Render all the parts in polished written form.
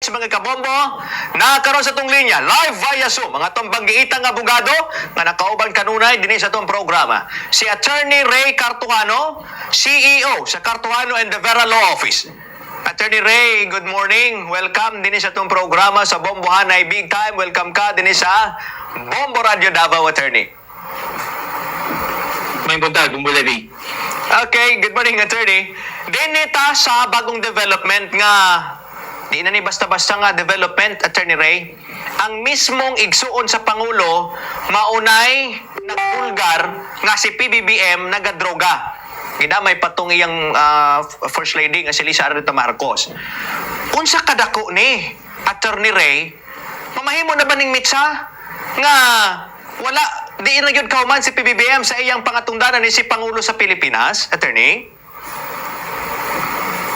DPWH mga kabombo na karon sa tong linya live via Zoom mga tong banggiitang abogado nga nakauban kanunay dinhi sa tong programa si Attorney Ray Cartuano, CEO sa Cartuano and De Vera Law Office. Attorney Ray, good morning. Welcome dinhi sa tong programa sa Bombohanay Big Time. Welcome ka dinhi sa Bombo Radio Davao, Attorney. May buntag, Bumbulabi. Okay, good morning, Attorney. Dinita sa bagong development nga, di na ni basta-basta nga development, Attorney Ray, ang mismong igsuon sa Pangulo, maunay nagbulgar nga si PBBM nagadroga. Ginamay patong iyang First Lady nga si Lisa Arita Marcos. Unsa kadako ni, Attorney Ray, mamahimo na ba ning mitsa nga wala, di na yun kauman si PBBM sa iyang pangatungdanan ni si Pangulo sa Pilipinas, Attorney?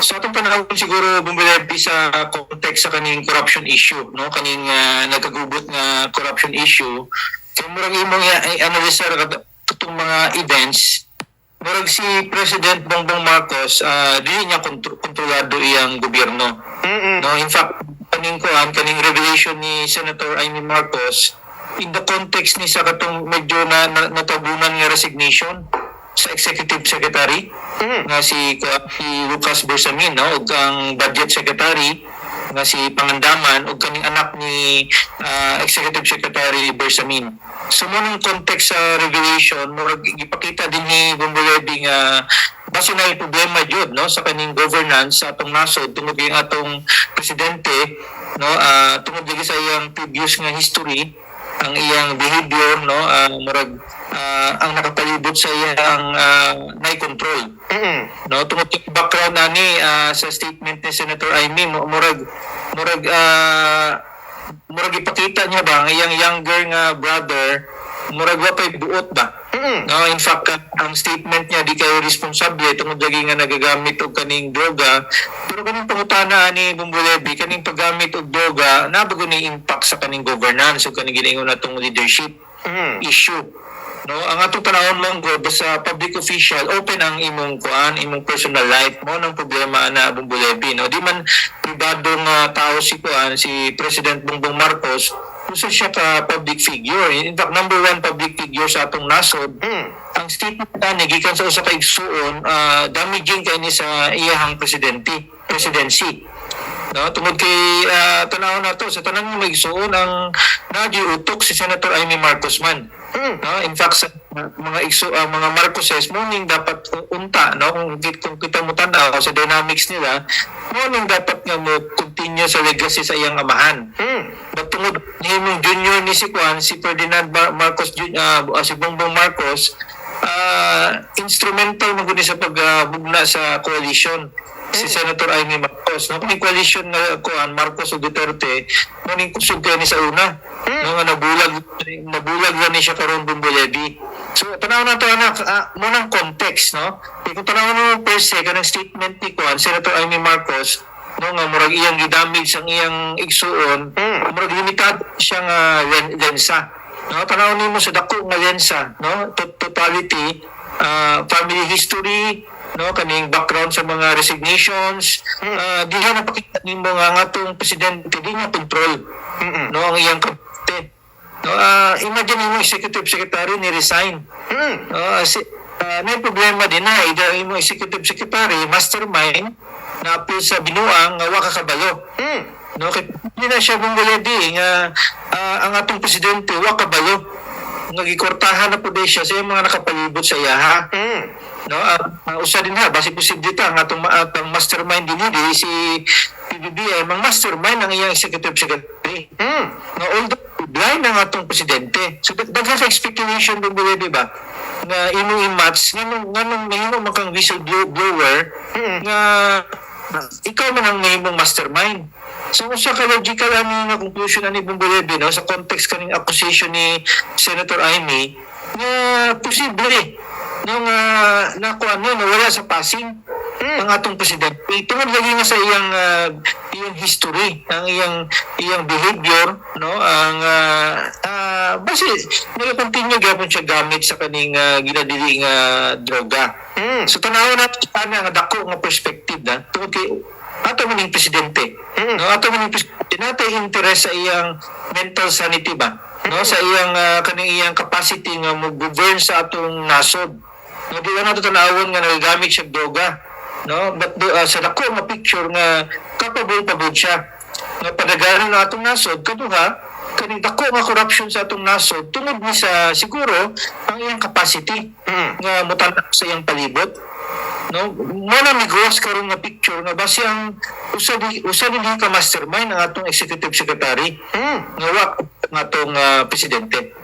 So itong panahon siguro Bumbulabi sa context sa kaning corruption issue, no? Kaning nagkagubot nga corruption issue. Kaya murag imong i-analyze itong mga events, murag si President Bongbong Marcos, dili niya kontrolado iyang gobyerno. No, in fact, kaning revelation ni Senator Amy Marcos, in the context ni sa katong medyo natabunan nga resignation sa executive secretary nga si Lucas Bersamin, no, ug ang budget secretary nga si Pangandaman ug kaning anak ni executive secretary Bersamin. So mo nung context sa revelation murag gipakita din ni Bumbulabi nga base na problema jud, no, sa kaning governance sa atong nasod tungod kay atong presidente, no, tungod lagi sa iyang previous nga history, ang iyang behavior, no, murag ang nakapalibot sa iyang nai-control. No, tungod kay background ani sa statement ni Senator Amy, murag ipakita niya ba ang iyang younger nga brother murag wa pay buot ba. No, in fact ang statement niya di kayo responsable tungod lagi nga nagagamit og kaning droga, pero kaning pangutana ni Bumbulabi kaning paggamit og droga nabago ni impact sa kaning governance ug kaning giningon natong leadership issue. No, ang atong panahon mong go sa public official open ang imong imong personal life mo nang problema na Bumbulabi, no, di man pribado nga tao si President Bongbong Marcos kung siya ka public figure. In fact, number one public figure sa atong nasod. Ang statement na gikan sa usa ka igsuon damaging kay ni sa iyahang presidency. No, tungod kay tanawon nato sa tanang maigsuon ang nagiutok si Senator Amy Marcos man. No, in fact sa mga Marcoses morning dapat unta, no, kung kita mo tanaw sa dynamics nila morning dapat nga mo continue sa legacy sa iyang amahan. But tungod himong junior ni si Ferdinand Marcos si Bongbong Marcos instrumental mo guni sa pagbugna sa coalition si Senator Amy Marcos, no, kung coalition na Marcos o Duterte morning kusog kayo ni sa una, no, nga nabulag na ni siya karon Bumbulabi. So tanaw na to mo ng context, no, kung tanaw mo per se kanang statement ni Senator Amy Marcos, no, nga murag iyang gidamage ang iyang igsuon, murag limitado siya nga lensa, no, tanaw nimo sa dako nga lensa, no, totality, family history, no, kaning background sa mga resignations, di na napakita nimo nga atong presidente di nga control, no, ang iyang kabinete. No, imagine mo executive secretary ni resign. May problema din na imo executive secretary mastermind na apil sa binuang nga wa kabalo. No, kay hindi na siya Bumbulabi nga ang atong presidente wa kabalo. Nga gikortahan na pud siya sa mga nakapalibot sa iya. No, usa din ha basi posible ta ang atong mastermind din si PBBM ang mastermind ang iyang executive secretary. No, although blind ang atong presidente, so daghan sa expectation Bumbulabi ba nga imong i-match nganong mahimo makang whistleblower nga ikaw man ang mahimong mastermind. So usa ka logical nga conclusion ani Bumbulabi, no, sa context kaning accusation ni Senator Amy nga posible no nga wala sa passing ang atong presidente tungod lagi nga sa iyang history, ang iyang behavior, no, ang basi nag-continue gyapon siya gamit sa kaning ginadili nga droga. So tanawon nato nga dako nga perspective na tungod kay ato maning presidente. No, ato maning presidente natay interest sa iyang mental sanity ba, no, sa iyang kaning iyang capacity nga mo-govern sa atong nasod. No, di na nato tanawon nga nagagamit siya droga, no, but sa dako nga picture nga capable pa gud siya nga padagaran na atong nasod. Kaduha, kaning dako nga corruption sa atong nasod tungod ni sa siguro ang iyang capacity nga mutanap sa iyang palibot, no, mo na migros karon nga picture nga base ang usa dili ka mastermind ang atong executive secretary nga wa ang atong presidente.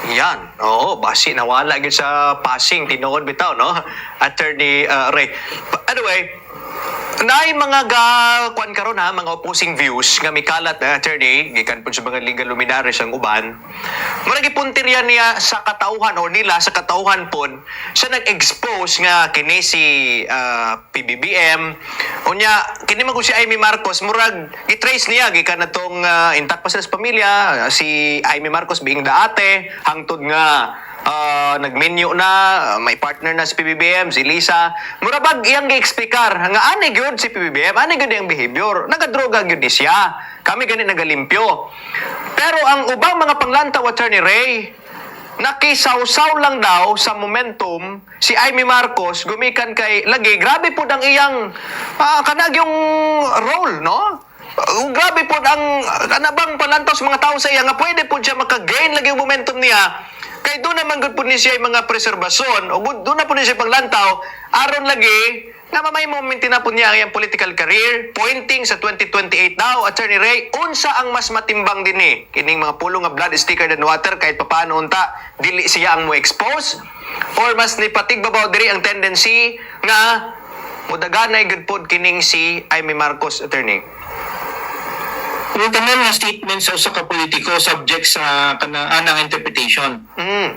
Yan. Oo, basi nawala gyud sa passing tinuod bitaw, no? Attorney Ray. Anyway, naay mga kuan karon ha, mga opposing views nga mikalat na attorney gikan pud sa mga legal luminaries ang uban. Murag ipuntirya niya sa katauhan o nila sa katauhan pod siya nag-expose nga kini si PBBM. Unya kini man ko si Amy Marcos murag gitrace niya gikan natong intact pa sila sa pamilya, si Amy Marcos being the ate hangtod nga nagmenyo na, may partner na si PBBM, si Lisa. Murabag iyang gi-explicar nga ani gyud si PBBM, ani gyud ang behavior. Nagadroga gyud ni siya. Kami gani nagalimpyo. Pero ang ubang mga panglantaw, Attorney Ray, nakisawsaw lang daw sa momentum si Amy Marcos gumikan kay lagi. Grabe po ang iyang kanag yung role, no? Grabe po ang kanabang palantaw sa mga tao sa iya nga pwede po siya makagain lagi yung momentum niya. Kay doon naman gud po ni siya yung mga preserbasyon o doon na po ni siya paglantaw aron lagi na mamay moment na po niya ang iyang political career pointing sa 2028 daw. Attorney Ray, unsa ang mas matimbang din kining mga pulong nga blood is thicker than water kahit papaano unta dili siya ang mo expose or mas nipatig babaw diri ang tendency nga mudaganay gud pod kining si Amy Marcos, attorney? Yung tanan nga statement sa usa ka politiko subject sa anang interpretation.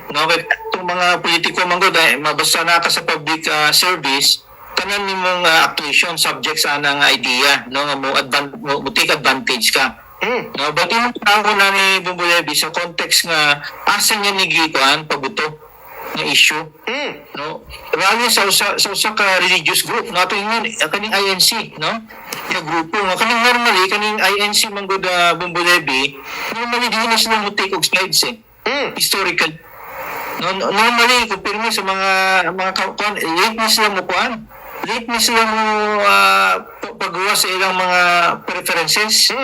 No, kay itong mga politiko man gud mabasa na ka sa public service, tanan nimong actuation subject sa anang idea, no, nga mo take advantage ka. No, but yung tao na ni Bumbulebi sa context nga asa niya ni gikuan pabuto nga issue. No, rally sa usa ka religious group nato ingon kaning INC, no, yung grupo nga kaning normally kaning INC man gud Bumbulebi normally di na sila mo take og slides historical, no, normally kung pirmi sa mga kuan late na sila mo kuan late na sila mo paggawa sa ilang mga preferences.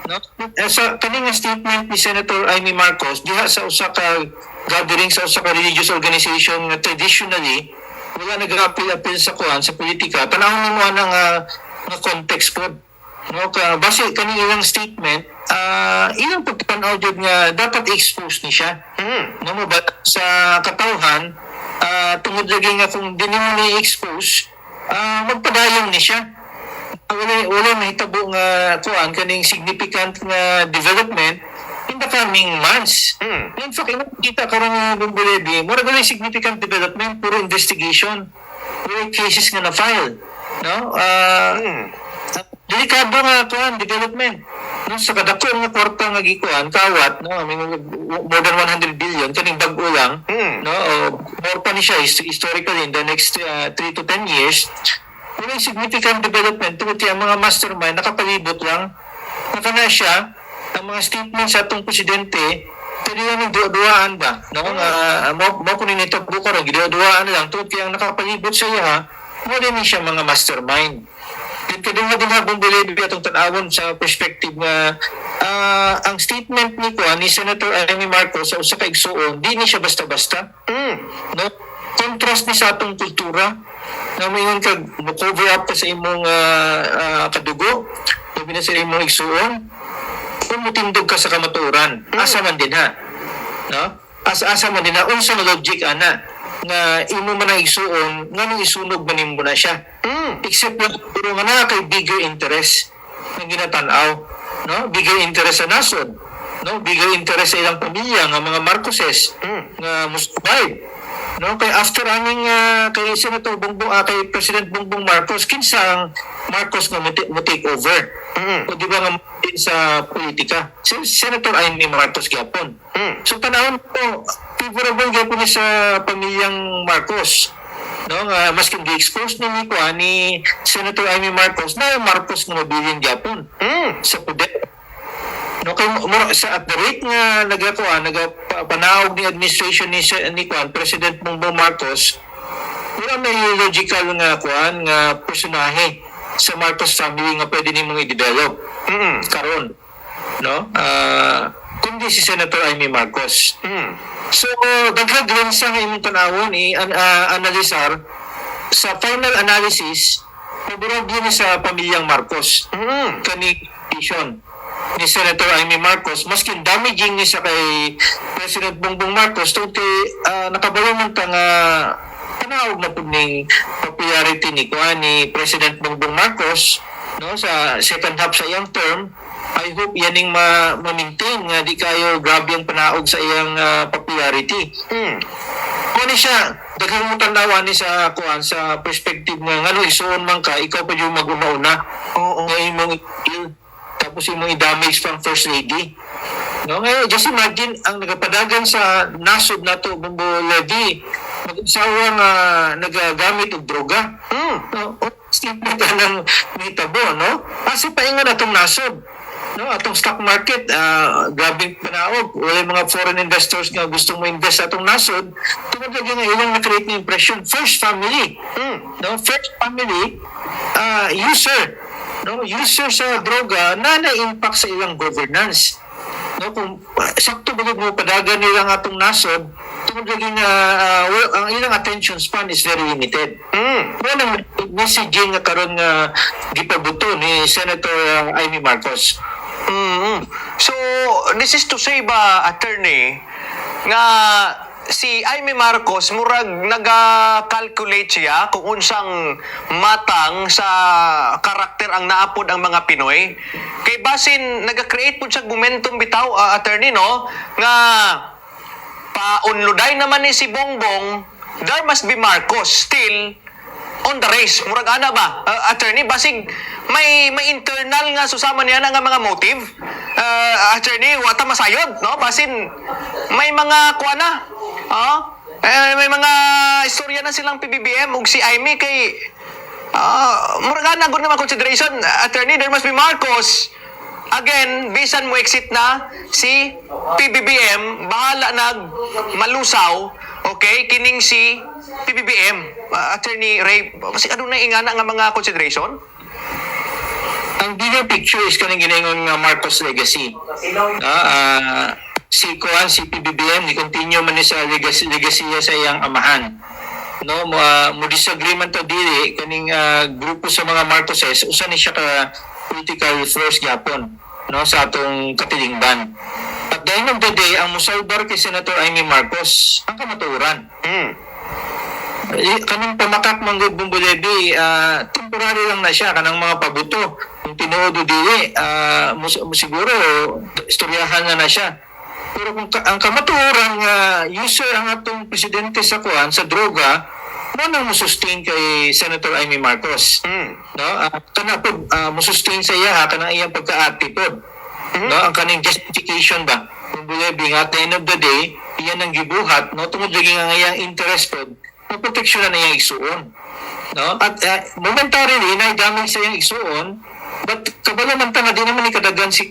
No, sa kaning statement ni Senator Amy Marcos diha sa usa ka gathering sa usa ka religious organization nga traditionally wala nag-appeal sa kuan sa politika, tanawon mo nga context po, no, ka base kaning ilang statement ilang pagtanaw jud nga dapat expose ni siya, no, mo ba sa katawhan tungod lagi nga kung dili mo ni expose magpadayon ni siya. Wala mahitabo nga kuan kaning significant nga development in the coming months. In fact, kita karon Bumbulebi, mura gali significant development, puro investigation, puro cases nga na-file, no? Delikado nga kuan development. No, sa kadako nga kwarta nga gikuan kawat, no, more than 100 billion kaning bag-o lang, no, more pa ni siya historically in the next 3 to 10 years. Wala significant development tungkol ang mga mastermind nakapalibot lang nakana siya ang mga statement sa atong presidente pwede namin duwa-duwaan ba, no, mo kunin ito buko rin giduwa-duwaan lang tungkol ang nakapalibot sa iya mo din siya mga mastermind. Din kadung din habang Bumbulebi atong tanawon sa perspective nga ang statement ni Senator Amy Marcos sa usa ka igsuon di ni siya basta-basta, no, contrast ni sa atong kultura na mayon kag mo-cover up ka sa imong kadugo, labi na sa imong igsuon, kung mutindog ka sa kamaturan, asa man din ha, no? Asa man din ha, unsa na logic ana nga imo man ang igsuon nganong isunog man nimo na siya, except na puro nga na kay bigger interest nga ginatanaw, no, bigger interest sa nasod, no, bigger interest sa ilang pamilya nga mga Marcoses nga musubay. No, kay after aning kay Senator Bongbong kay President Bongbong Marcos kinsa ang Marcos nga mo take over. O di ba nga sa politika si Senator Amy Marcos gyapon. So tanawon ko favorable gyapon ni sa pamilyang Marcos, no, nga maski gi-expose ni Senator Amy Marcos na Marcos nga mabilin gyapon sa poder. No, kay sa at the rate nga nagapanaog ni administration ni President Bongbong Marcos, wala may logical nga nga personahe sa Marcos family nga pwede nimong i-develop karon, no? Kundi si Senator Amy Marcos. So daghan sa nga imong tanawon analisar sa final analysis favorable ni sa pamilyang Marcos. Kani vision ni Senator Amy Marcos, maskin damaging ni sa kay President Bongbong Marcos tungkol kay nakabawa man ta nga panawag na po ning popularity ni President Bongbong Marcos, no, sa second half sa iyang term. I hope yan ning ma-maintain nga di kayo grabe ang panaog sa iyang popularity. Kung siya, daghang mo tanawan ni sa sa perspective nga ngano isuon man ka, ikaw pa yung mag-una-una. Nga imong tapos imong i-damage pang first lady. No, ngayon, just imagine ang nagapadagan sa nasod nato Bongo Levy, mag-usawa nga nagagamit og droga. No, simple ka ng mitabo, no? Kasi paingon atong nasod. No, atong stock market, grabing panaog. Wala mga foreign investors nga gustong mo invest sa atong nasod. Tungod lagi nga ilang na-create ng impression. First family. No, first family, user. No, user sa droga na na-impact sa ilang governance. No, kung sakto bagay mo padagan nila nga atong nasod, tungod lagi nga ang ilang attention span is very limited. Wala messaging nga karon nga gipabuto ni Senator Amy Marcos. So, this is to say ba, attorney, nga si Amy Marcos murag naga-calculate siya kung unsang matang sa karakter ang naapod ang mga Pinoy. Kay basin naga-create pud siya momentum bitaw, attorney, no, nga paunluday naman ni si Bongbong, there must be Marcos still on the race. Murag ana ba, attorney, basig may internal nga susama niya nga mga motive. Attorney, wata masayod, no? Basin may mga kuana, may mga istorya na silang PBBM ug si Amy kay murag ana gud naman consideration, attorney, there must be Marcos. Again, bisan mo exit na si PBBM, bahala nag malusaw, okay, kining si PBBM. Attorney Ray, kasi ano na ingana nga mga consideration? Ang bigger picture is kanang ginaingon nga Marcos legacy. Si PBBM ni continue man ni sa legacy sa iyang amahan. No, mo disagreement to dili kaning grupo sa mga Marcoses usa ni siya ka political force gyapon, no, sa atong katilingban. At the end of the day, ang musalbar kay Senator Amy Marcos ang kamatuoran. Kanang pamakak manggod Bumbulebi, temporary lang na siya kanang mga pabuto. Kung tinuod o dili, siguro istoryahan na siya. Pero kung ang kamatuoran user ang atong presidente sa sa droga, mo sustain kay Senator Amy Marcos. No, kana po mo-sustain sa iya kanang iyang pagkaati po. No, ang kaning justification ba? Bumbulebi at the end of the day, iyan ang gibuhat, no, tungod lagi nga iyang interest po proteksyonan na iyang igsuon. No? At momentarily, naidamay sa iyang igsuon, but kabalo man nga di naman ikadagan si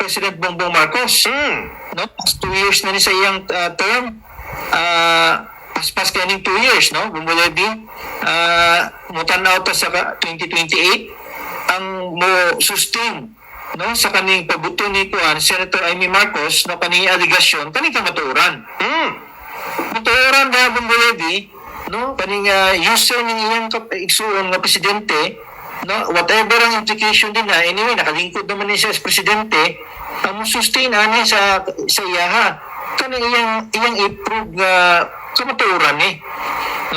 President Bongbong Marcos. No? 2 years na ni sa iyang term. Paspas kaya ning 2 years, no? Bumbulebi, mutanaw ta sa 2028, ang mo sustain, no, sa kaning pabuto ni Senator Amy Marcos, no, kaning aligasyon, kaning kamatuoran. Matuoran na Bumbulebi, no, kaning user ng iyang igsuon nga presidente, no, whatever ang implication din na, anyway, nakalingkod naman niya sa presidente, ang sustain ani sa iyaha, kaning iyang i-prove kamatuoran eh.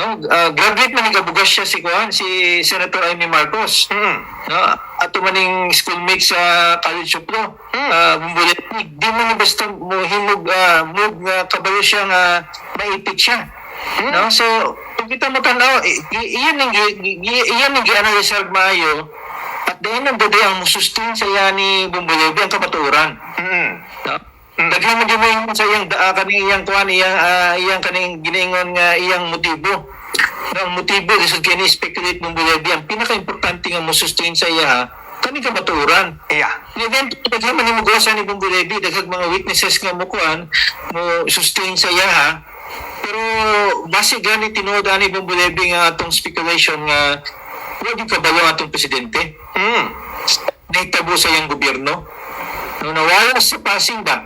No, graduate man nagabugas siya si Senator Amy Marcos. No, ato maning schoolmate sa College of Law. Bumbulebi, di mo na basta mohimog kabalo siya nga maipit siya. No, so kung kita mo tanaw, iyan ang gi-analyze maayo. At the end of the day, ang musustain sa iya ni Bumbulebi ang kamatuoran. No? Daghan mo din mo sa iyang kaning iyang kaning ginaingon nga iyang motibo. Ang motibo lisod kay ni speculate Bumbulebi ang pinaka-importante nga mo sustain sa iya kaning kamatuoran. Yeah. Ni event daghang man mo gosa ni Bumbulebi, daghang mga witnesses nga mo kuan mo sustain sa iya ha. Pero base gani tinuod ani Bumbulebi nga atong speculation nga wala kabalo atong presidente. Naitabo sa iyang gobyerno. No, nawala sa passing ba?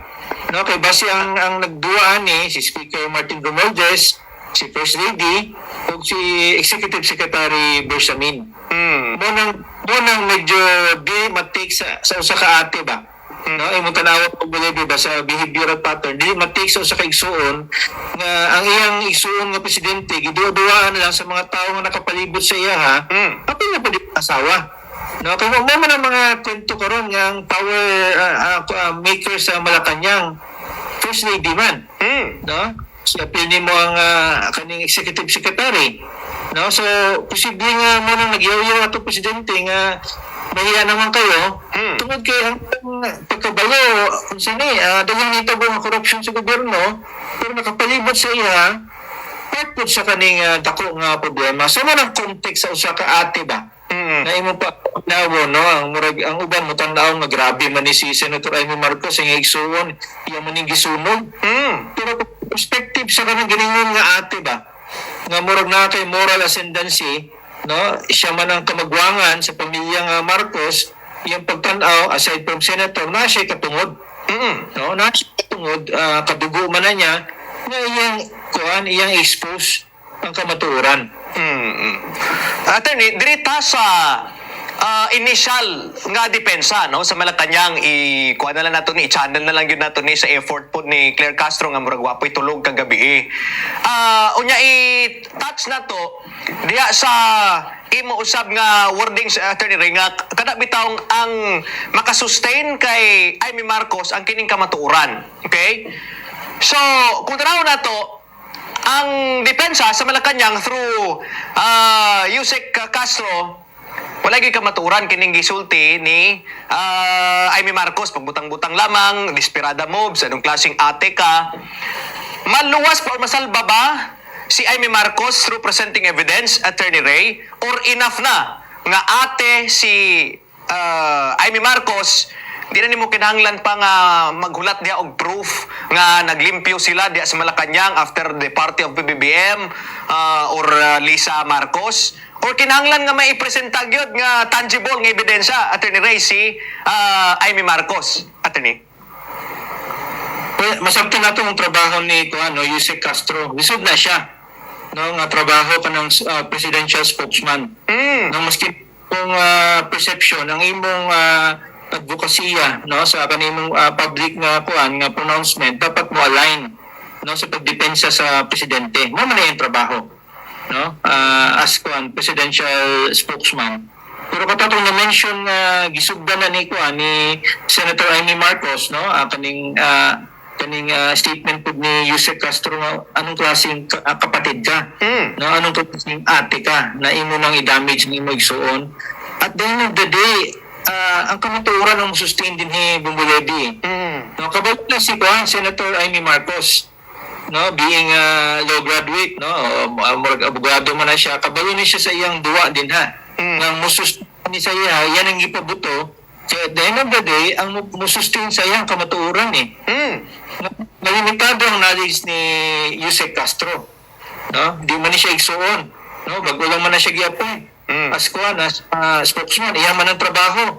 No, kay base ang nagduwa ni si Speaker Martin Romualdez, si First Lady, o si Executive Secretary Bersamin. Mo nang medyo di matik sa usa ka ate ba? No, imong tanawon og Bumbulebi ba sa behavioral pattern, di matik sa usa ka igsuon nga ang iyang igsuon nga presidente giduwa-duwaan na lang sa mga tawo nga nakapalibot sa iya ha. Apil na pa di asawa. No, kung mo man ang mga kwento karon nga ang power maker sa Malacanang, First Lady man. No? So, pili mo ang kaning executive secretary. No? So, posible nga mo nang nagyaw-yaw ato presidente nga mahiya naman kayo. Tungod kay ang pagkabalo, kung saan dagang nitabo ang korupsyon sa gobyerno, pero nakapalibot sa iya, part po sa kaning dako nga problema. So, man ang context sa usa ka ate ba? Na imo pa nawo no ang murag ang uban mo tan-aw nga grabe man ni si Senator Amy Marcos ang igsuon iya man ning gisunog. Pero perspective sa kanang giningon nga ate ba nga murag na kay moral ascendancy no siya man ang kamagwangan sa pamilya nga Marcos iyang pagtan-aw aside from senator na siya katungod. No na siya katungod kadugo man na niya nga iyang expose ang kamatuoran. Attorney, dirita sa initial nga depensa no sa Malacanang kuha na lang nato ni channel na lang yun nato ni sa effort po ni Claire Castro nga murag wapoy tulog kagabi. Unya i-touch na to diya sa imo usab nga wordings Attorney Ray nga kada bitawng ang makasustain kay Amy Marcos ang kining kamatuoran. Okay? So, kung tanaw na to ang depensa sa Malacanang through Yusek Castro wala gyud kamaturan kining gisulti ni Amy Marcos pagbutang-butang lamang desperada moves anong klaseng ate ka maluwas pa or masalba ba si Amy Marcos through presenting evidence Attorney Ray or enough na nga ate si Amy Marcos di na nimo kinahanglan pa nga maghulat diya og proof nga naglimpyo sila diya sa Malacanang after the party of PBBM or Lisa Marcos or kinahanglan nga may ipresenta gyud nga tangible nga ebidensya Attorney Ray si Amy Marcos Attorney. Well, masabtan nato ang trabaho ni Yusek Castro. Lisod na siya no nga trabaho kanang presidential spokesman. No maski kung perception ang imong advokasya no sa kanimong public nga nga pronouncement dapat mo align no sa pagdepensa sa presidente mo man yung trabaho no as presidential spokesman pero katong na mention gisugdan na ni ni Senator Amy Marcos no kaning statement po ni Yusek Castro nga anong klaseng kapatid ka no anong klaseng ate ka na imo nang i-damage ni mo igsuon at the end of the day ang kamatuoran ang sustain din ni Bumbulebi. No, kabalo na si Senator Amy Marcos, no, being a law graduate, no, abogado man na siya, kabalo ni siya sa iyang duwa din ha. Nang musustain ni sa iya, yan ang ipabuto. So at the end of the day, ang musustain sa iyang kamatuoran eh. Nalimitado ang knowledge ni Yusek Castro. No, di man ni siya igsuon. No, bago lang man na siya giappoint. As spokesman, iya man ang trabaho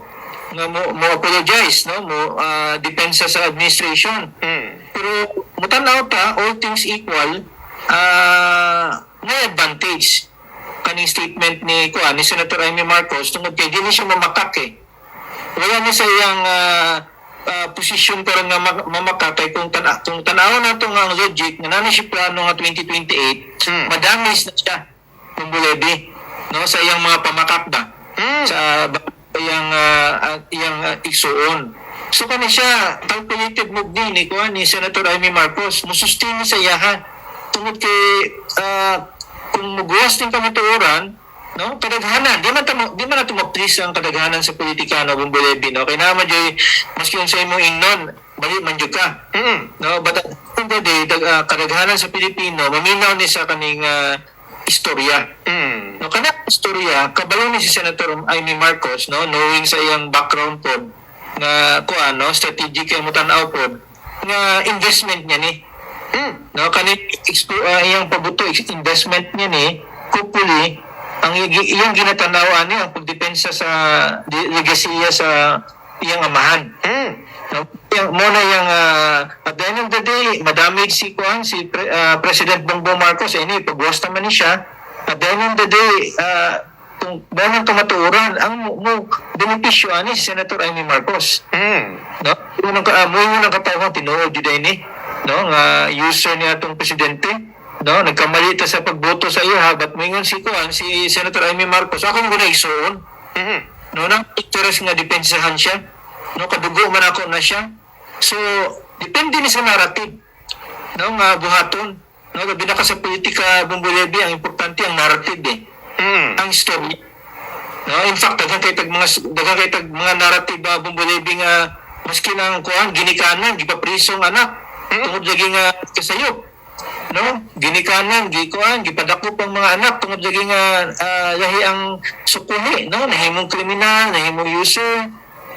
nga mo apologize no mo depensa sa administration pero mutanaw ta all things equal may advantage kaning statement ni Senator Amy Marcos tungod kay dili siya mamakak wala ni sa iyang posisyon karon nga mamakak kay kung tanaw nato nga ang logic nga nani siya plano nga 2028 madamis na siya Bumbulebi no sa iyang mga pamakak ba sa iyang igsuon so kani siya calculated move ni Senator Amy Marcos musustain sa iyaha tungod kay kung muguwas ng kamatuoran no kadaghanan di man nato ma-please ang kadaghanan sa politikano Bumbulebi no kay naman joy maski sa imong ingnon bali man jud ka no but the day kadaghanan sa Pilipino maminaw ni sa kaning istorya. No, kana istorya, kabalo ni si Senator Amy Marcos, no, knowing sa iyang background po, nga kuan no strategic kay mo tan-aw pod nga investment niya ni. No kani iyang pabuto investment niya ni hopefully ang iyang ginatanaw ani ang pagdepensa sa legacy sa iyang amahan. No, mo na yung at the end of the day, madamage si Kuan, President Bongbong Marcos, ini pagwas naman ni siya. At the end of the day, kung mo tumaturan, ang mo benepisyo ani si Senator Amy Marcos. No? Mo yung katawang tinuod yun ini. No? Nga user niya itong presidente. No? Nagkamali ta sa pagboto sa iya, but mingon si Kuan, si Senator Amy Marcos, ako mo na isuon. No? Nang interest nga depensahan siya. No, kadugo man ako na siya. So, depende ni sa narrative. No, nga buhaton. No, gabi na ka sa politika, Bumbulebi, ang importante ang narrative eh. Ang story. No, in fact, daghang kay tag mga narrative Bumbulebi nga maski nang kuan ginikanan, gipaprisong anak. Tungod lagi nga kasayop. No, ginikanan, gikuan, gipadakop ang mga anak tungod lagi nga lahi ang sukuli, no, nahimong kriminal, nahimong user.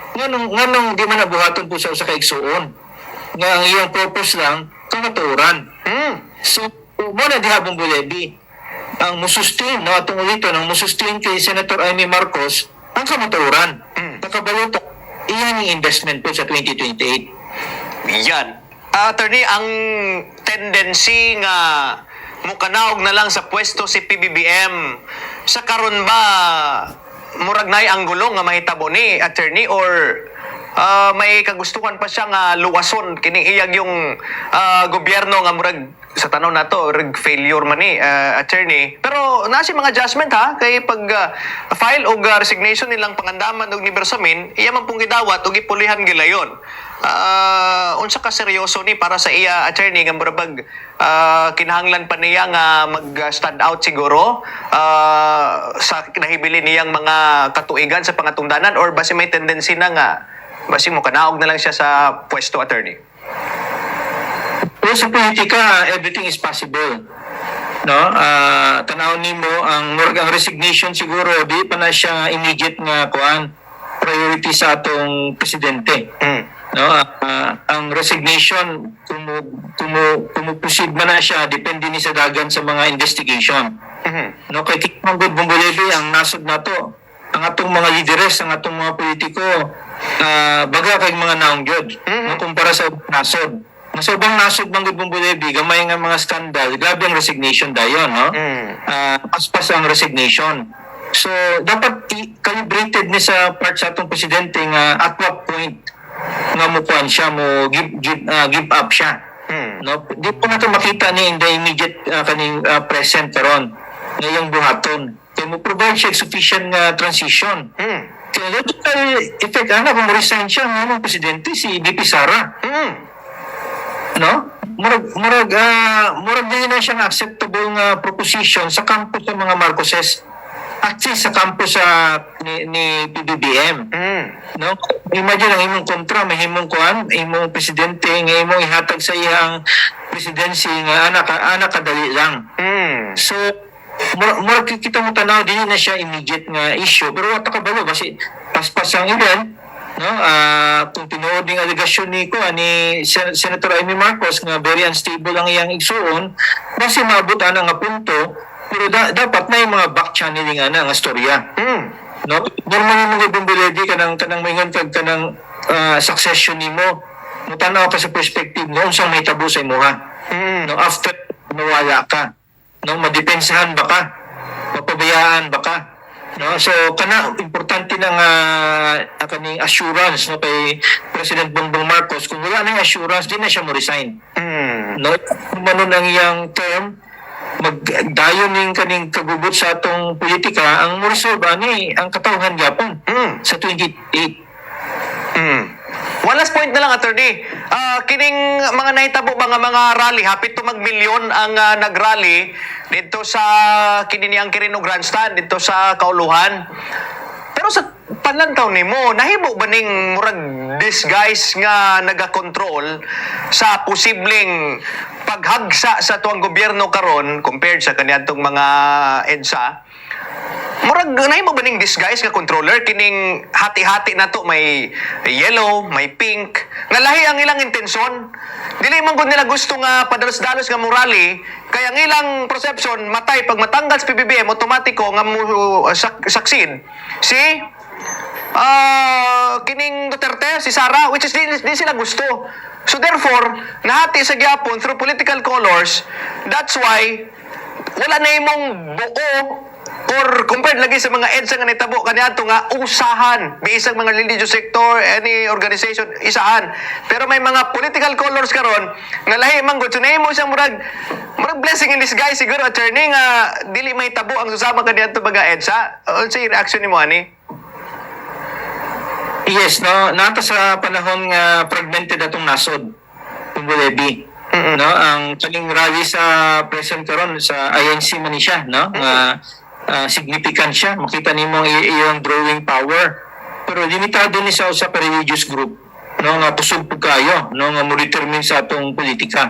Nganong di man nabuhaton po sa usa ka igsuon nga ang iyang purpose lang kamaturan. So mo na diha Bumbulebi ang musustain no atong ulito nang musustain kay Senator Amy Marcos ang kamaturan. Nakabalota iyan ang investment po sa 2028. Yan. Attorney, ang tendency nga mukanaog na lang sa pwesto si PBBM sa karon ba murag nay ang gulong nga mahitabo ni attorney or may kagustuhan pa siya nga luwason kining iyang yung gobyerno nga murag sa tanong nato reg failure man ni attorney, pero nasi mga adjustment ha kay pag file og resignation nilang pangandaman og ni Bersamin iya man pong gidawat og ipulihan gilayon. Unsa ka seryoso ni para sa iya attorney nga murag kinahanglan pa niya nga mag-stand out siguro sa kinahibili niyang mga katuigan sa pangatungdanan or basi may tendency na nga basi mo kanaog na lang siya sa pwesto attorney? Pero sa politika, everything is possible. No? Tanaw nimo ang resignation siguro di pa na siya immediate nga kuan priority sa atong presidente. No, ang resignation kumuproceed man na siya depende ni sa dagan sa mga investigation. No, kay Kinangod Bumbulebi ang nasod nato ang atong mga lideres, ang atong mga politiko baga kay mga naong gyud no, kumpara sa nasod. Sa ubang nasod Manggod Bumbulebi gamay nga mga skandal, grabe ang resignation dayon, no? Paspas ang resignation. So dapat calibrated ni sa part sa atong presidente nga at what point nga mo kuan siya mo give up siya. No, di po nato makita ni in the immediate kaning present karon ngayong buhaton. Kaya mo provide siya sufficient nga transition. Kaya logical effect ana kung resign siya ng presidente si VP Sara. No? Murag din na siyang acceptable nga proposition sa kampo sa mga Marcoses. Actually, sa kampo sa ni PBBM. No? Imagine ang imong kontra, mahimong kuan, imong presidente, nga imong ihatag sa iyang presidency nga anak kadali lang. So, murag kita mo tanaw, din na siya immediate nga issue. Pero wata ka balo, kasi paspas ang ilan, no? Kung tinuod ng aligasyon ni Senator Amy Marcos nga very unstable ang iyang igsuon, basi maabot ana nga punto. Pero dapat may mga back channeling ana nga storya. No? Normal mo Bumbulebi kanang maingon kag kanang succession nimo. Mutanaw ka sa perspective no unsang may tabo sa imuha. No after nawala ka. No madepensahan ba ka? Mapabayaan ba ka? No so kana importante na nga kaning assurance no kay President Bongbong Marcos kung wala nang assurance di na siya mo resign. No manon ang iyang term magdayon ning kaning kagubot sa atong politika ang mo-resolve ani ang katawhan gyapon sa 28. One last point na lang, attorney. Kining mga nahitabo mga rally, hapit to mag-milyon ang nag-rally dito sa kininiyang Quirino Grandstand, dito sa Kauluhan. Pero sa panlantaw nimo, nahimo ba ning murag disguise nga naga-control sa posibleng paghagsa sa tuwang gobyerno karon compared sa kaniadtong mga EDSA? Murag nay mo baning disguise nga controller kining hati-hati na to, may yellow, may pink, nga lahi ang ilang intensyon. Dili man gud nila gusto nga padalos-dalos nga morally, kaya ang ilang perception matay pag matanggal sa PBBM automatiko nga mo succeed. Si kining Duterte, si Sara, which is di sila gusto. So therefore, nahati sa gyapon through political colors. That's why wala na imong buo or compared lagi sa mga EDSA nga nitabo kaniadto nga usahan biisang mga religious sector, any organization isahan, pero may mga political colors karon nga lahi man gud. So nahimo siyang murag blessing in disguise siguro, attorney, nga dili may tabo ang susama kaniadto mga EDSA. Unsay reaction nimo ani? Yes, no, nato sa panahon nga fragmented atong nasod, Bumbulebi. No, ang kaning rally sa present karon sa INC man ni siya, no? Nga significant siya, makita nimo iyang drawing power. Pero limitado ni sa usa ka religious group, no, nga kusog pug kayo, no, nga mo determine sa atong politika.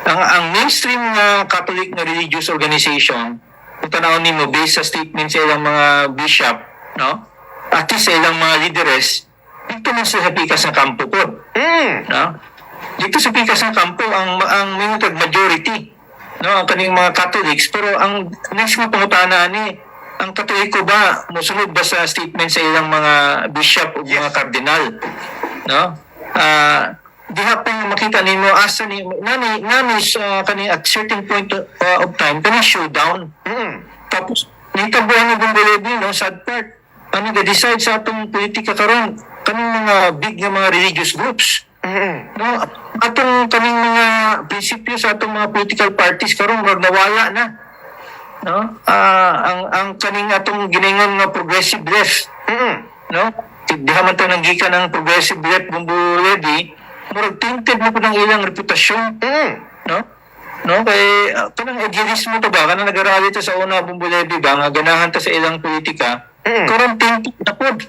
Ang mainstream nga Catholic nga religious organization, kung tanawon nimo based sa statement sa ilang mga bishop, no, at sa ilang mga leaders, dito man sa pikas ng kampo po. No? Dito sa pikas ng kampo, ang minutag majority, no, ang kaning mga Catholics, pero ang next nga pangutana ni, ang Katoliko ba mosunod ba sa statement sa ilang mga bishop o mga cardinal, no? Diha pa makita nimo asa ni nani sa kaning at certain point of time kaning showdown. Tapos nitabuhan ng Bumbulebi, no, sad part, ano ga-decide sa atong politika karon kaning mga big nga mga religious groups. No, atong kaning mga prinsipyo sa atong mga political parties karon murag nawala na. No? Ang kaning atong giningon nga progressive left. No? Diha man ta nanggikan ang progressive left Bumbulebi, murag tinted mo ng ilang reputasyon. No? No, kay kanang idealismo to ba kanang nag-arali ta sa una Bumbulebi ba nga ganahan ta sa ilang politika. Karon tinted na pod.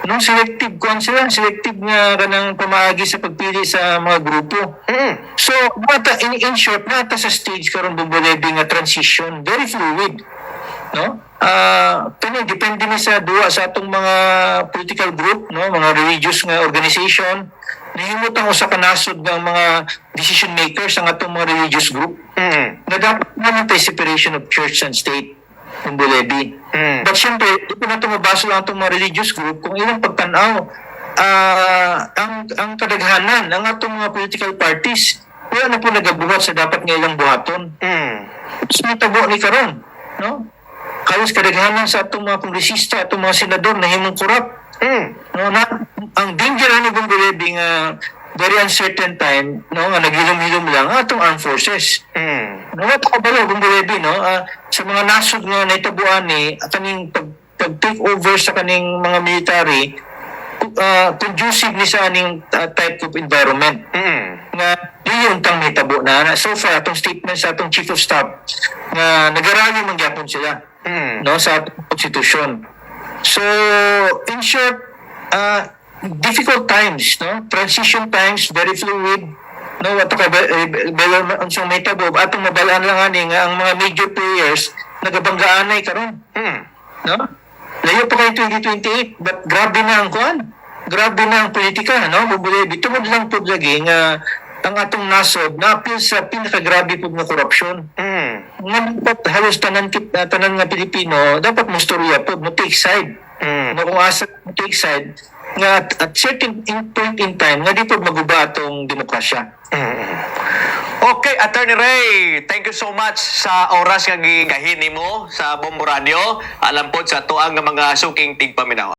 No, selective kuan sila, selective nga kanang pamaagi sa pagpili sa mga grupo. So, in short, nata sa stage karon Bumbulebi nga transition, very fluid. No? Kani depende ni sa duwa sa atong mga political group, no, mga religious nga organization. Nahimutang usa ka nasod ng mga decision makers ang atong mga religious group. Na dapat naman tayo separation of church and state. Bumbulebi. But syempre, di po natin mabasa lang itong mga religious group kung ilang pagtanaw ang kadaghanan ng atong mga political parties wala na po nagabuhat sa dapat nga ilang buhaton. Mas may tabo ni karon, no? Kalos kadaghanan sa atong mga kongresista, atong mga senador na himong korap. No, ang danger ni Bumbulebi nga very uncertain time, no, nga naghilom-hilom lang atong armed forces. No, what kabalo Bumbulebi, no, sa mga nasod nga naitabuan ni kaning pag-take over sa kaning mga military, conducive ni sa aning type of environment. Nga yun tang naitabo na so far atong statement sa atong chief of staff nga nagarali man gyapon sila, no, sa atong konstitusyon. So in short, difficult times, no, transition times, very fluid, no, ato ka unsang may tabo atong mabalaan lang ani nga ang mga major players nagabanggaanay karon. No, layo pa kay 2028, but grabe na ang kuan, grabe na ang politika, no, Bumbulebi. Tungod lang po lagi nga ang atong nasod napil sa pinakagrabe po nga korupsyon. Dapat halos tanan nga Pilipino dapat mo storya po, mo take side. No, kung asa mo take side nga at certain point in time nga di po maguba atong demokrasya. Okay, Attorney Ray, thank you so much sa oras nga gigahin nimo sa Bombo Radio. Alam po sa tuang nga mga suking tigpaminaw.